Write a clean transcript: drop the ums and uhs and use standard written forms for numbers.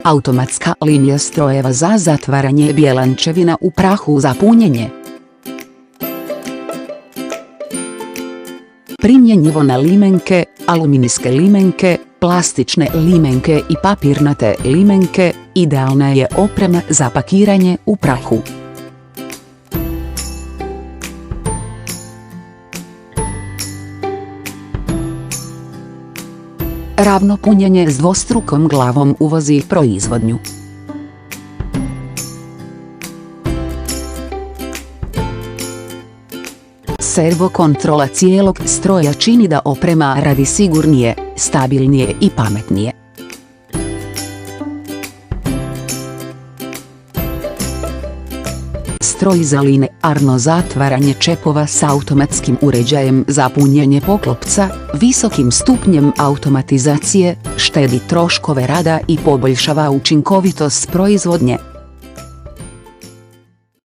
automatska linija strojeva za zatvaranje bjelančevina u prahu za punjenje. Primjenjivo na limenke, aluminijske limenke, plastične limenke i papirnate limenke, idealna je oprema za pakiranje u prahu. Ravno punjenje s dvostrukom glavom uvozi proizvodnju. Servo kontrola cijelog stroja čini da oprema radi sigurnije, stabilnije i pametnije. Stroj za linearno zatvaranje čepova s automatskim uređajem za punjenje poklopca, visokim stupnjem automatizacije, štedi troškove rada i poboljšava učinkovitost proizvodnje.